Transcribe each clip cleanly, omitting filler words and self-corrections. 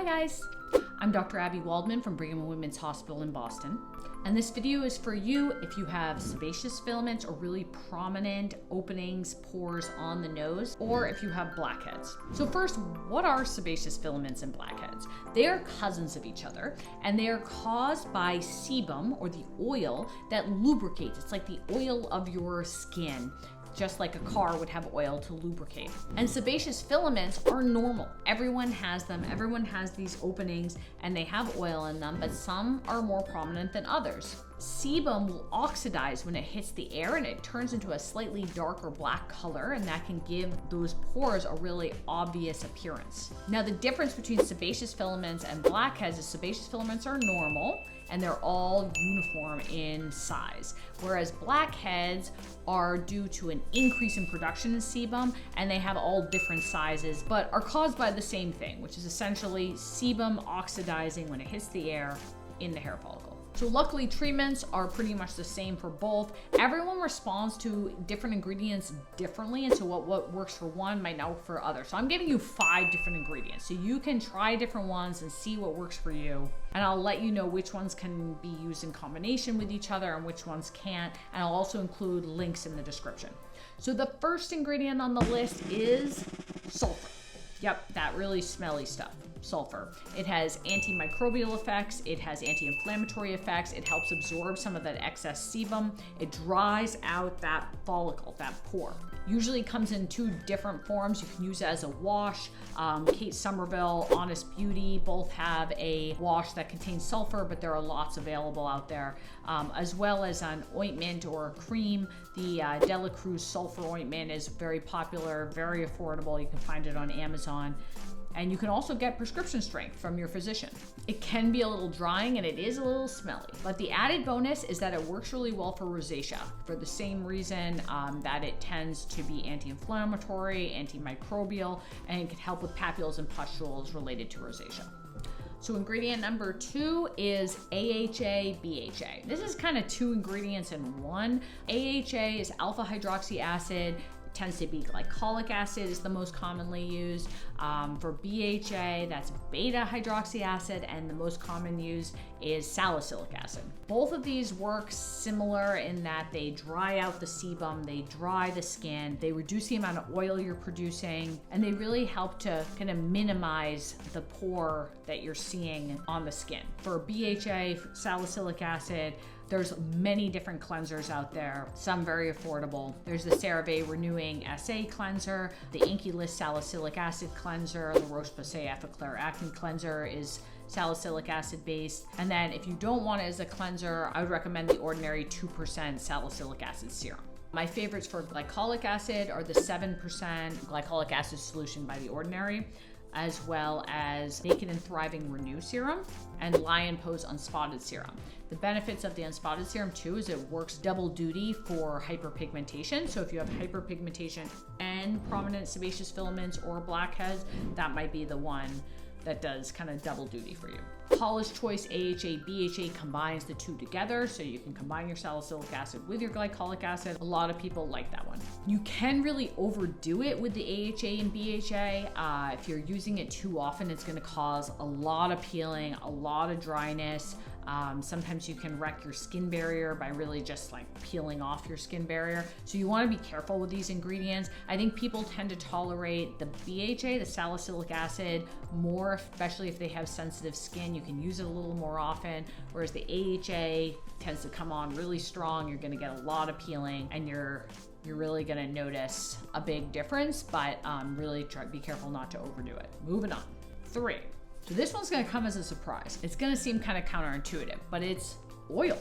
guys, I'm Dr. Abby Waldman from Brigham and Women's Hospital in Boston. And this video is for you if you have sebaceous filaments or really prominent openings, pores on the nose, or if you have blackheads. So first, what are sebaceous filaments and blackheads? They are cousins of each other, and they are caused by sebum, or the oil that lubricates. It's like the oil of your skin, just like a car would have oil to lubricate. And sebaceous filaments are normal. Everyone has them. Everyone has these openings and they have oil in them, but some are more prominent than others. Sebum will oxidize when it hits the air and it turns into a slightly darker black color, and that can give those pores a really obvious appearance. Now, the difference between sebaceous filaments and blackheads is sebaceous filaments are normal and they're all uniform in size, whereas blackheads are due to an increase in production in sebum, and they have all different sizes, but are caused by the same thing, which is essentially sebum oxidizing when it hits the air in the hair follicle. So luckily, treatments are pretty much the same for both. Everyone responds to different ingredients differently, and so what works for one might not work for others. So I'm giving you 5 different ingredients, so you can try different ones and see what works for you. And I'll let you know which ones can be used in combination with each other and which ones can't. And I'll also include links in the description. So the first ingredient on the list is sulfur. Yep, that really smelly stuff, sulfur. It has antimicrobial effects, it has anti-inflammatory effects, it helps absorb some of that excess sebum, it dries out that follicle, that pore. Usually comes in 2 different forms. You can use it as a wash. Kate Somerville, Honest Beauty, both have a wash that contains sulfur, but there are lots available out there, as well as an ointment or a cream. The Dela Cruz sulfur ointment is very popular, very affordable. You can find it on Amazon. And you can also get prescription strength from your physician. It can be a little drying and it is a little smelly, but the added bonus is that it works really well for rosacea for the same reason that it tends to be anti-inflammatory, antimicrobial, and it can help with papules and pustules related to rosacea. So ingredient number 2 is AHA, BHA. This is kind of 2 ingredients in one. AHA is alpha hydroxy acid. Tends to be glycolic acid is the most commonly used. For BHA, that's beta hydroxy acid, and the most common used is salicylic acid. Both of these work similar in that they dry out the sebum, they dry the skin, they reduce the amount of oil you're producing, and they really help to kind of minimize the pore that you're seeing on the skin. For BHA, salicylic acid, there's many different cleansers out there, some very affordable. There's the CeraVe Renewing SA cleanser, the Inky List salicylic acid cleanser, the Roche-Posay Effaclar acne cleanser is salicylic acid based. And then if you don't want it as a cleanser, I would recommend the ordinary 2% salicylic acid serum. My favorites for glycolic acid are the 7% glycolic acid solution by The Ordinary, as well as Naked and Thriving Renew Serum and Lion Pose Unspotted Serum. The benefits of the unspotted serum too is it works double duty for hyperpigmentation. So if you have hyperpigmentation and prominent sebaceous filaments or blackheads, that might be the one that does kind of double duty for you. Paula's Choice AHA BHA combines the 2 together, so you can combine your salicylic acid with your glycolic acid. A lot of people like that one. You can really overdo it with the AHA and BHA. If you're using it too often, it's going to cause a lot of peeling, a lot of dryness. Sometimes you can wreck your skin barrier by really just like peeling off your skin barrier. So you want to be careful with these ingredients. I think people tend to tolerate the BHA, the salicylic acid, more, especially if they have sensitive skin. You can use it a little more often, whereas the AHA tends to come on really strong. You're going to get a lot of peeling, and you're really going to notice a big difference, but really be careful not to overdo it. Moving on. 3. So this one's going to come as a surprise. It's going to seem kind of counterintuitive, but it's oil.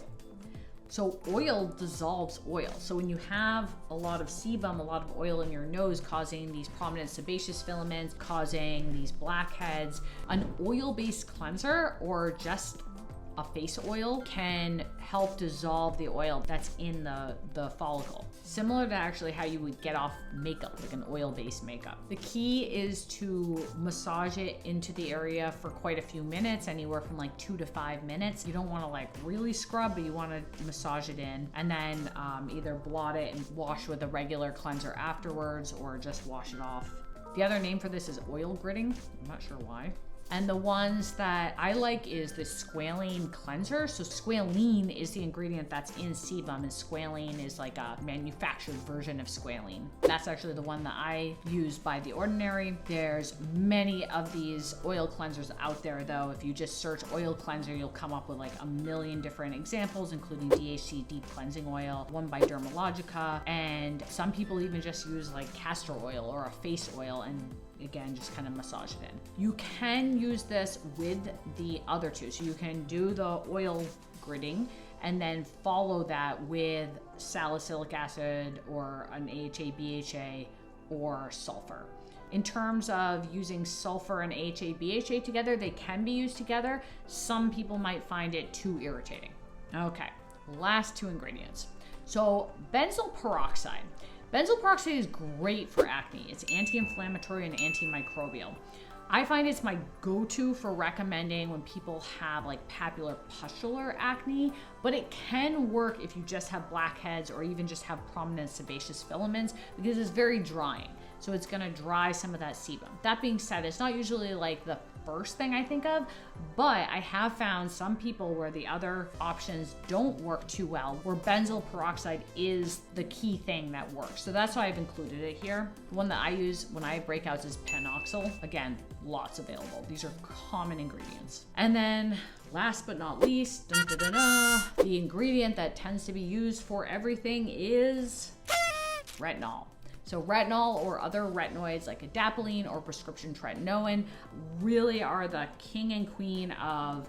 So oil dissolves oil. So when you have a lot of sebum, a lot of oil in your nose causing these prominent sebaceous filaments, causing these blackheads, an oil-based cleanser or just a face oil can help dissolve the oil that's in the follicle. Similar to actually how you would get off makeup, like an oil-based makeup. The key is to massage it into the area for quite a few minutes, anywhere from like 2 to 5 minutes. You don't want to like really scrub, but you want to massage it in, and then either blot it and wash with a regular cleanser afterwards, or just wash it off. The other name for this is oil gritting. I'm not sure why. And the ones that I like is the squalene cleanser. So squalene is the ingredient that's in sebum, and squalene is like a manufactured version of squalene. That's actually the one that I use by the ordinary. There's many of these oil cleansers out there though. If you just search oil cleanser, you'll come up with like a million different examples, including DHC deep cleansing oil, one by Dermatologist, and some people even just use like castor oil or a face oil and again, just kind of massage it in. You can use this with the other two. So you can do the oil gridding and then follow that with salicylic acid or an AHA, BHA, or sulfur. In terms of using sulfur and AHA, BHA together, they can be used together. Some people might find it too irritating. Okay, last two ingredients. So benzoyl peroxide. Benzoyl peroxide is great for acne. It's anti-inflammatory and antimicrobial. I find it's my go-to for recommending when people have like papular pustular acne, but it can work if you just have blackheads or even just have prominent sebaceous filaments because it's very drying. So it's gonna dry some of that sebum. That being said, it's not usually like the first thing I think of, but I have found some people where the other options don't work too well, where benzoyl peroxide is the key thing that works. So that's why I've included it here. The one that I use when I have breakouts is panoxyl. Again, lots available. These are common ingredients. And then last but not least, the ingredient that tends to be used for everything is retinol. So retinol or other retinoids like adapalene or prescription tretinoin really are the king and queen of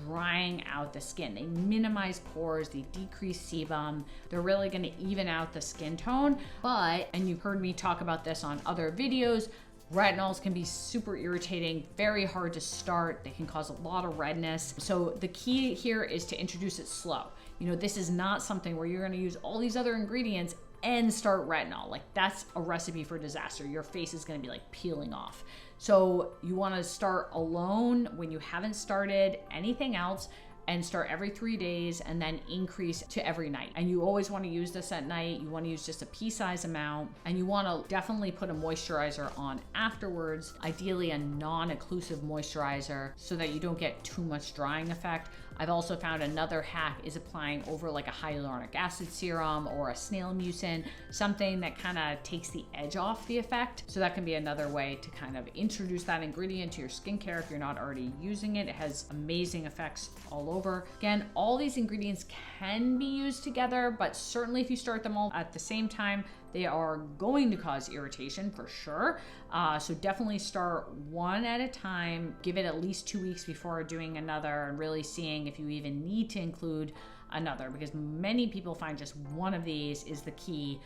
drying out the skin. They minimize pores, they decrease sebum, they're really gonna even out the skin tone. But, and you've heard me talk about this on other videos, retinols can be super irritating, very hard to start. They can cause a lot of redness. So the key here is to introduce it slow. You know, this is not something where you're gonna use all these other ingredients and start retinol. Like that's a recipe for disaster. Your face is gonna be like peeling off. So you wanna start alone when you haven't started anything else and start every 3 days and then increase to every night. And you always wanna use this at night. You wanna use just a pea-size amount and you wanna definitely put a moisturizer on afterwards, ideally a non-occlusive moisturizer so that you don't get too much drying effect. I've also found another hack is applying over like a hyaluronic acid serum or a snail mucin, something that kind of takes the edge off the effect. So that can be another way to kind of introduce that ingredient to your skincare if you're not already using it. It has amazing effects all over. Again, all these ingredients can be used together, but certainly if you start them all at the same time, they are going to cause irritation for sure. So definitely start one at a time, give it at least 2 weeks before doing another and really seeing if you even need to include another, because many people find just one of these is the key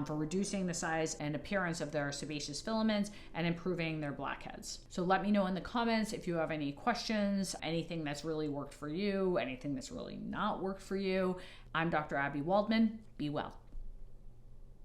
for reducing the size and appearance of their sebaceous filaments and improving their blackheads. So let me know in the comments if you have any questions, anything that's really worked for you, anything that's really not worked for you. I'm Dr. Abby Waldman. Be well.